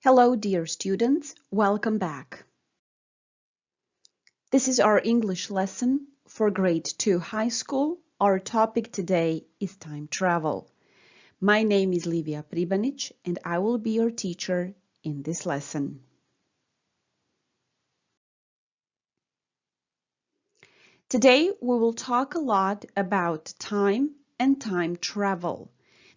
Hello, dear students. Welcome back. This is our English lesson for grade 2 high school. Our topic today is time travel. My name is Livija Pribanić and I will be your teacher in this lesson. Today we will talk a lot about time and time travel.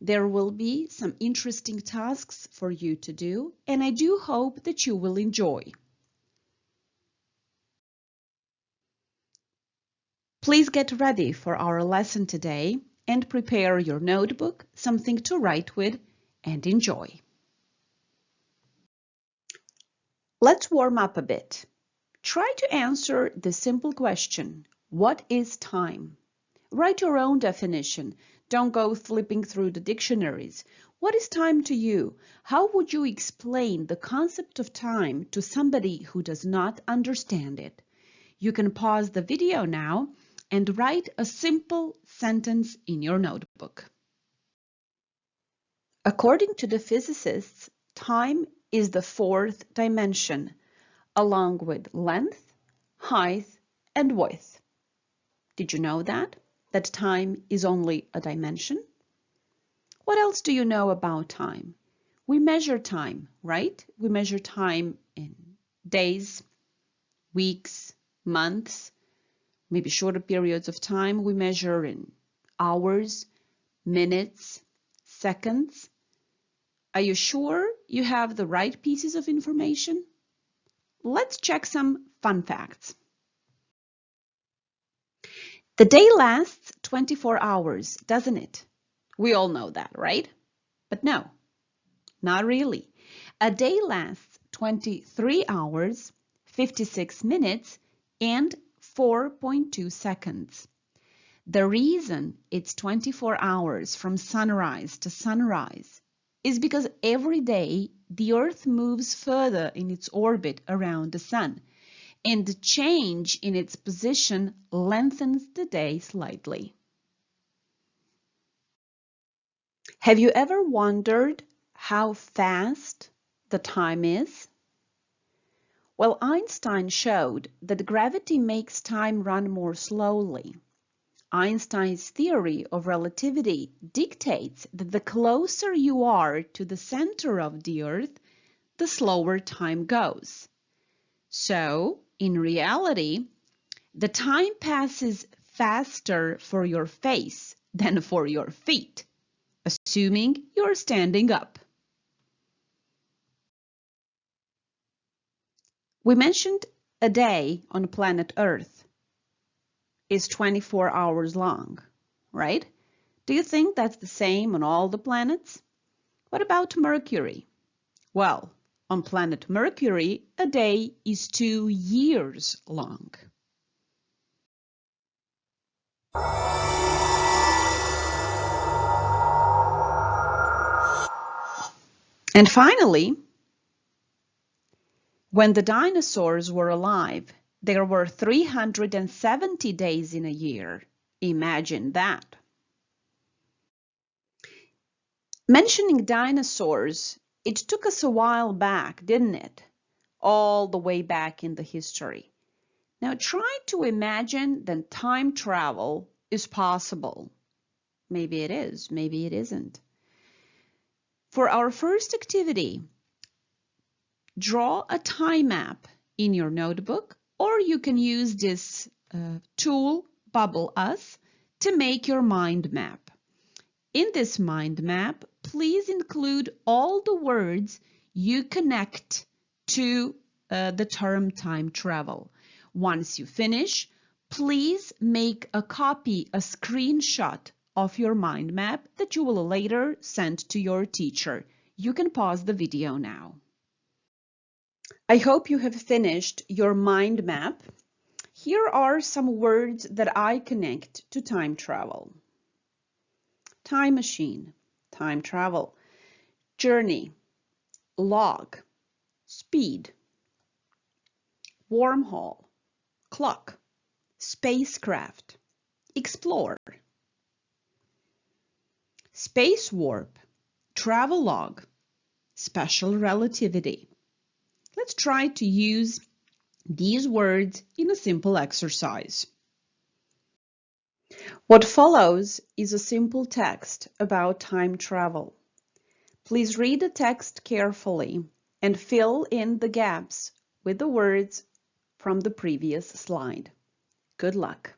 There will be some interesting tasks for you to do, and I do hope that you will enjoy. Please get ready for our lesson today and prepare your notebook, something to write with, and enjoy. Let's warm up a bit. Try to answer the simple question, what is time? Write your own definition. Don't go flipping through the dictionaries. What is time to you? How would you explain the concept of time to somebody who does not understand it? You can pause the video now and write a simple sentence in your notebook. According to the physicists, time is the fourth dimension, along with length, height, and width. Did you know that? That time is only a dimension? What else do you know about time? We measure time, right? We measure time in days, weeks, months, maybe shorter periods of time. We measure in hours, minutes, seconds. Are you sure you have the right pieces of information? Let's check some fun facts. The day lasts 24 hours, doesn't it? We all know that, right? But no, not really. A day lasts 23 hours, 56 minutes, and 4.2 seconds. The reason it's 24 hours from sunrise to sunrise is because every day the Earth moves further in its orbit around the Sun, and the change in its position lengthens the day slightly. Have you ever wondered how fast the time is? Well, Einstein showed that gravity makes time run more slowly. Einstein's theory of relativity dictates that the closer you are to the center of the Earth, the slower time goes. So, in reality, the time passes faster for your face than for your feet, assuming you're standing up. We mentioned a day on planet Earth is 24 hours long, right? Do you think that's the same on all the planets? What about Mercury? Well, on planet Mercury, a day is 2 years long. And finally, when the dinosaurs were alive, there were 370 days in a year. Imagine that. Mentioning dinosaurs, it took us a while back, didn't it? All the way back in the history. Now try to imagine that time travel is possible. Maybe it is, maybe it isn't. For our first activity, draw a time map in your notebook, or you can use this tool, Bubble Us, to make your mind map. In this mind map, please include all the words you connect to the term time travel. Once you finish, please make a copy, a screenshot of your mind map that you will later send to your teacher. You can pause the video now. I hope you have finished your mind map. Here are some words that I connect to time travel. Time machine, time travel. Journey, log, speed. Wormhole, clock, spacecraft, explore. Space warp, travelogue, special relativity. Let's try to use these words in a simple exercise. What follows is a simple text about time travel. Please read the text carefully and fill in the gaps with the words from the previous slide. Good luck.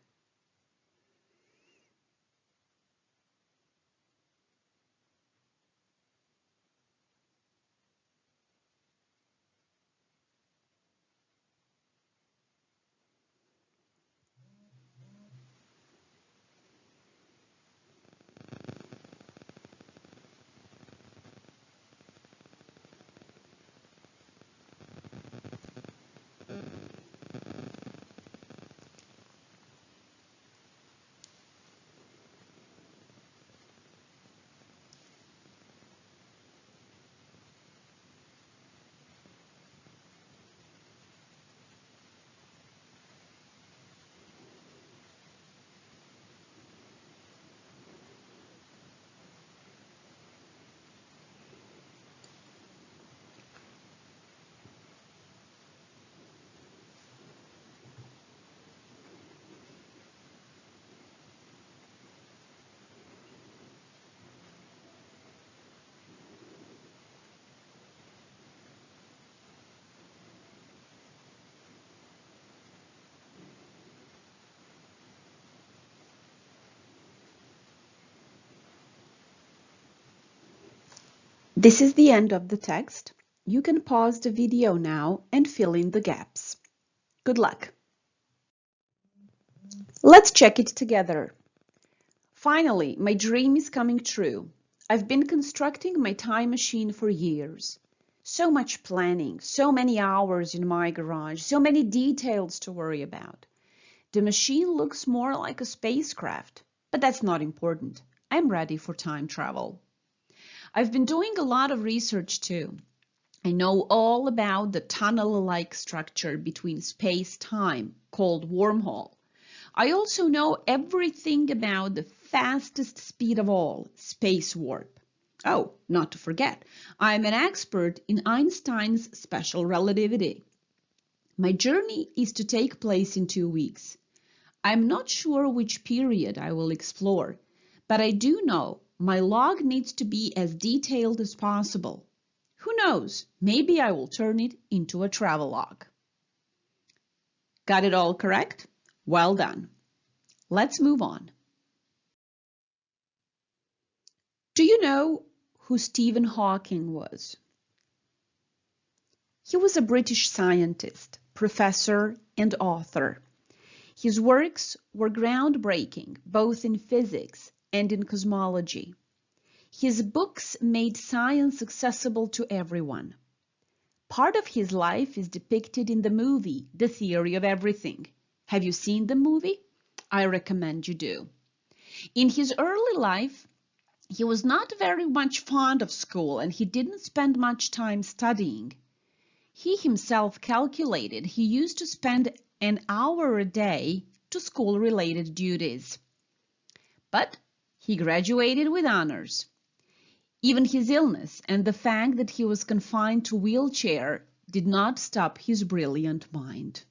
This is the end of the text. You can pause the video now and fill in the gaps. Good luck. Let's check it together. Finally, my dream is coming true. I've been constructing my time machine for years. So much planning, so many hours in my garage, so many details to worry about. The machine looks more like a spacecraft, but that's not important. I'm ready for time travel. I've been doing a lot of research too. I know all about the tunnel-like structure between space-time, called wormhole. I also know everything about the fastest speed of all, space warp. Oh, not to forget, I'm an expert in Einstein's special relativity. My journey is to take place in 2 weeks. I'm not sure which period I will explore, but I do know my log needs to be as detailed as possible. Who knows, maybe I will turn it into a travel log. Got it all correct? Well done. Let's move on. Do you know who Stephen Hawking was? He was a British scientist, professor, and author. His works were groundbreaking, both in physics and in cosmology. His books made science accessible to everyone. Part of his life is depicted in the movie, The Theory of Everything. Have you seen the movie? I recommend you do. In his early life, he was not very much fond of school and he didn't spend much time studying. He himself calculated he used to spend an hour a day to school-related duties. But he graduated with honors. Even his illness and the fact that he was confined to a wheelchair did not stop his brilliant mind.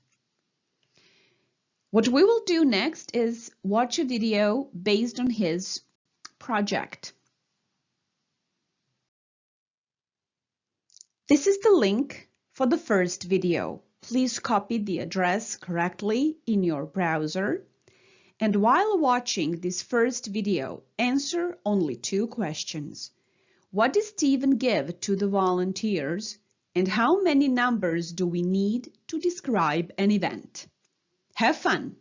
What we will do next is watch a video based on his project. This is the link for the first video. Please copy the address correctly in your browser. And while watching this first video, answer only 2 questions. What did Stephen give to the volunteers? And how many numbers do we need to describe an event? Have fun!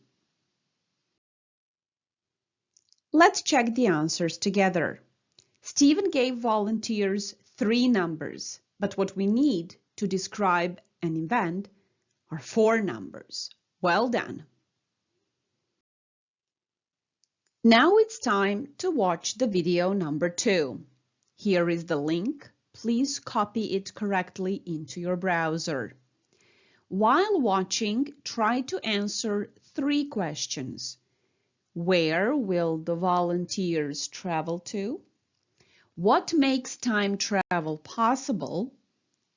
Let's check the answers together. Stephen gave volunteers 3 numbers, but what we need to describe an event are 4 numbers. Well done! Now it's time to watch the video number 2. Here is the link. Please copy it correctly into your browser. While watching, try to answer 3 questions. Where will the volunteers travel to? What makes time travel possible?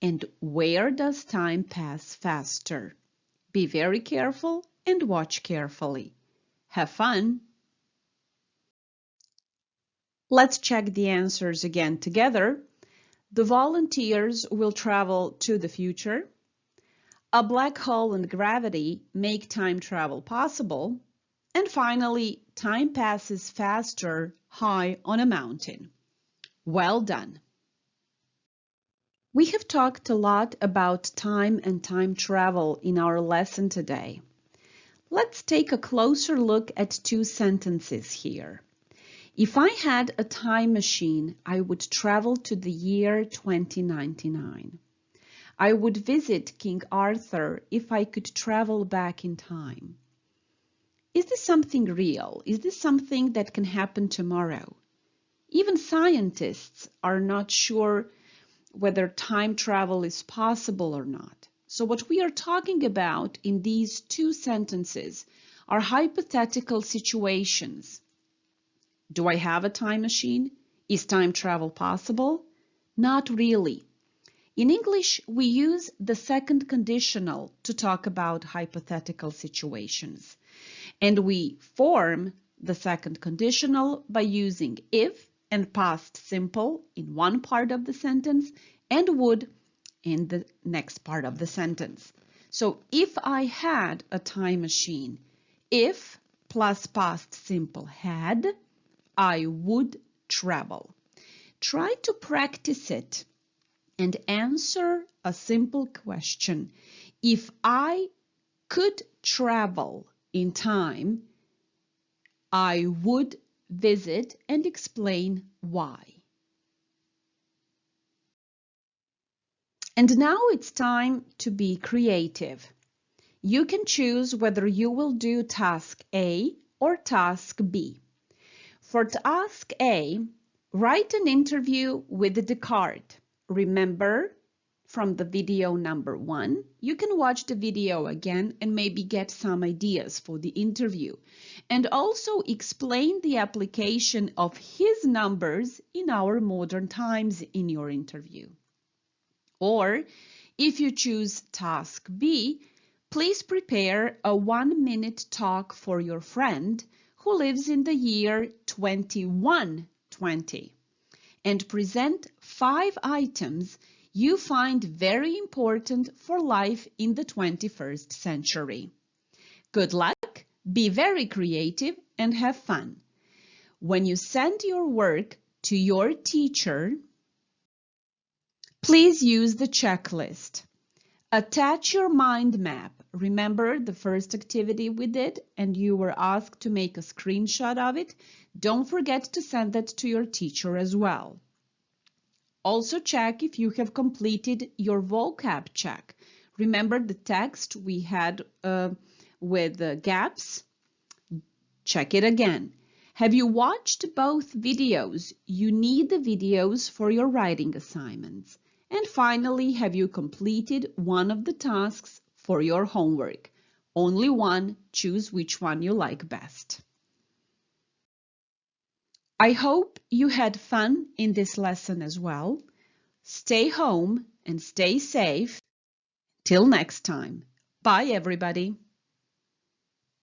And where does time pass faster? Be very careful and watch carefully. Have fun! Let's check the answers again together. The volunteers will travel to the future. A black hole and gravity make time travel possible. And finally, time passes faster high on a mountain. Well done! We have talked a lot about time and time travel in our lesson today. Let's take a closer look at two sentences here. If I had a time machine, I would travel to the year 2099. I would visit King Arthur if I could travel back in time. Is this something real? Is this something that can happen tomorrow? Even scientists are not sure whether time travel is possible or not. So what we are talking about in these two sentences are hypothetical situations. Do I have a time machine? Is time travel possible? Not really. In English, we use the second conditional to talk about hypothetical situations. And we form the second conditional by using if and past simple in one part of the sentence and would in the next part of the sentence. So if I had a time machine, if plus past simple had, I would travel. Try to practice it and answer a simple question. If I could travel in time, I would visit and explain why. And now it's time to be creative. You can choose whether you will do task A or task B. For task A, write an interview with Descartes. Remember from the video number 1, you can watch the video again and maybe get some ideas for the interview. And also explain the application of his numbers in our modern times in your interview. Or if you choose task B, please prepare a 1-minute talk for your friend who lives in the year 2120 and present 5 items you find very important for life in the 21st century. Good luck, be very creative, and have fun. When you send your work to your teacher, please use the checklist. Attach your mind map. Remember the first activity we did and you were asked to make a screenshot of it? Don't forget to send that to your teacher as well. Also check if you have completed your vocab check. Remember the text we had with gaps? Check it again. Have you watched both videos? You need the videos for your writing assignments. And finally, have you completed one of the tasks for your homework? Only one, choose which one you like best. I hope you had fun in this lesson as well. Stay home and stay safe. Till next time. Bye, everybody.